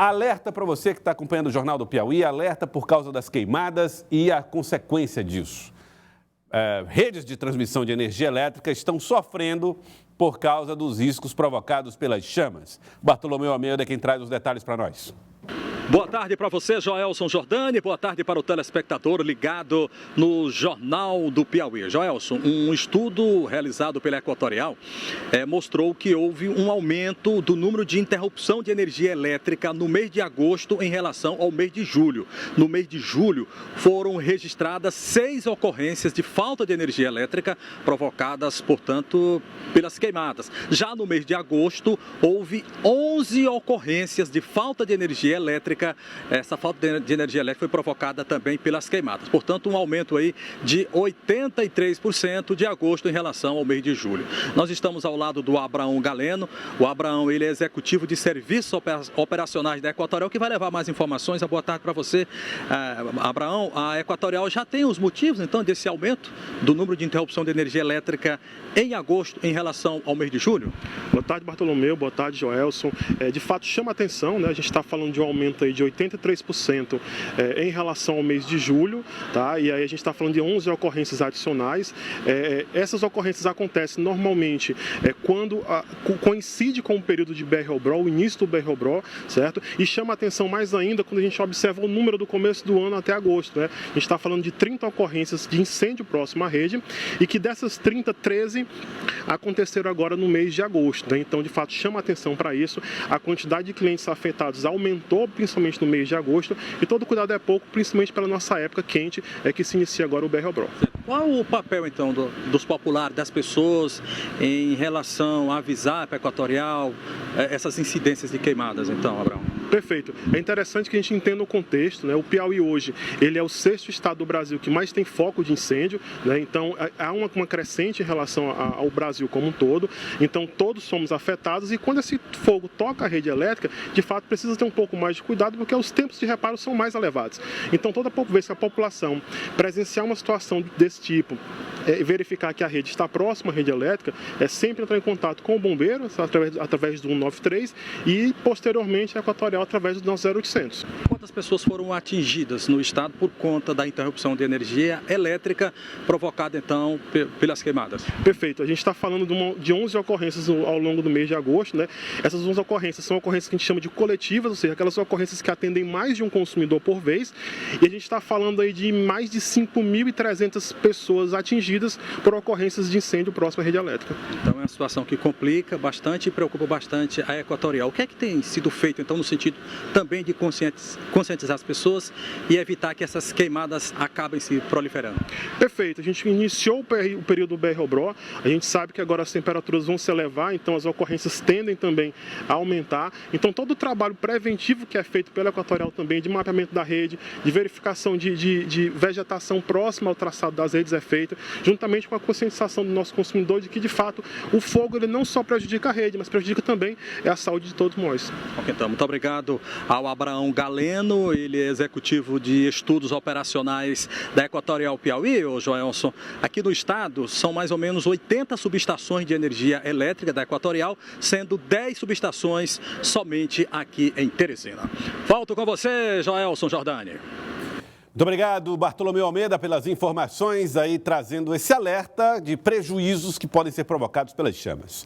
Alerta para você que está acompanhando o Jornal do Piauí, alerta por causa das queimadas e a consequência disso. Redes de transmissão de energia elétrica estão sofrendo por causa dos riscos provocados pelas chamas. Bartolomeu Almeida é quem traz os detalhes para nós. Boa tarde para você, Joelson Jordani. Boa tarde para o telespectador ligado no Jornal do Piauí. Joelson, um estudo realizado pela Equatorial mostrou que houve um aumento do número de interrupção de energia elétrica no mês de agosto em relação ao mês de julho. No mês de julho, foram registradas 6 ocorrências de falta de energia elétrica provocadas, portanto, pelas queimadas. Já no mês de agosto, houve 11 ocorrências de falta de energia elétrica. Essa falta de energia elétrica foi provocada também pelas queimadas. Portanto, um aumento aí de 83% de agosto em relação ao mês de julho. Nós estamos ao lado do Abraão Galeno. O Abraão, ele é executivo de serviços operacionais da Equatorial, que vai levar mais informações. Boa tarde para você, Abraão. A Equatorial já tem os motivos, então, desse aumento do número de interrupção de energia elétrica em agosto em relação ao mês de julho? Boa tarde, Bartolomeu. Boa tarde, Joelson. De fato, chama atenção, né? A gente está falando de um aumento aí de 83% em relação ao mês de julho, tá? E aí a gente está falando de 11 ocorrências adicionais. Essas ocorrências acontecem normalmente quando coincide com o período de BR-OBRO, o início do BR-OBRO, certo? E chama atenção mais ainda quando a gente observa o número do começo do ano até agosto, né? A gente está falando de 30 ocorrências de incêndio próximo à rede e que dessas 30, 13 aconteceram agora no mês de agosto, né? Então, de fato, chama atenção para isso. A quantidade de clientes afetados aumentou, principalmente no mês de agosto, e todo cuidado é pouco, principalmente pela nossa época quente, que se inicia agora o BR-OBRO. Qual o papel, então, dos populares, das pessoas, em relação a avisar para a Equatorial essas incidências de queimadas, então, Abraão? Perfeito. É interessante que a gente entenda o contexto, né? O Piauí hoje, ele é o 6º estado do Brasil que mais tem foco de incêndio, né? Então, há uma crescente em relação ao Brasil como um todo. Então, todos somos afetados e quando esse fogo toca a rede elétrica, de fato, precisa ter um pouco mais de cuidado porque os tempos de reparo são mais elevados. Então, toda vez que a população presenciar uma situação desse tipo, verificar que a rede está próxima à rede elétrica, sempre entrar em contato com o bombeiro, através do 193 e, posteriormente, a Equatorial através do nosso 0800. Quantas pessoas foram atingidas no estado por conta da interrupção de energia elétrica provocada, então, pelas queimadas? Perfeito. A gente está falando de 11 ocorrências ao longo do mês de agosto, né? Essas 11 ocorrências são ocorrências que a gente chama de coletivas, ou seja, aquelas ocorrências que atendem mais de um consumidor por vez. E a gente está falando aí de mais de 5.300 pessoas atingidas por ocorrências de incêndio próximo à rede elétrica. Então, é uma situação que complica bastante e preocupa bastante a Equatorial. O que é que tem sido feito, então, no sentido também de conscientizar as pessoas e evitar que essas queimadas acabem se proliferando? Perfeito. A gente iniciou o período do BR-OBRO, a gente sabe que agora as temperaturas vão se elevar, então as ocorrências tendem também a aumentar. Então todo o trabalho preventivo que é feito pela Equatorial também, de mapeamento da rede, de verificação de vegetação próxima ao traçado das redes é feito, juntamente com a conscientização do nosso consumidor de que, de fato, o fogo ele não só prejudica a rede, mas prejudica também a saúde de todos nós. Ok, então, muito obrigado ao Abraão Galeno, ele é executivo de estudos operacionais da Equatorial Piauí, ô Joelson. Aqui no estado são mais ou menos 80 subestações de energia elétrica da Equatorial, sendo 10 subestações somente aqui em Teresina. Volto com você, Joelson Jordani. Muito obrigado, Bartolomeu Almeida, pelas informações aí, trazendo esse alerta de prejuízos que podem ser provocados pelas chamas.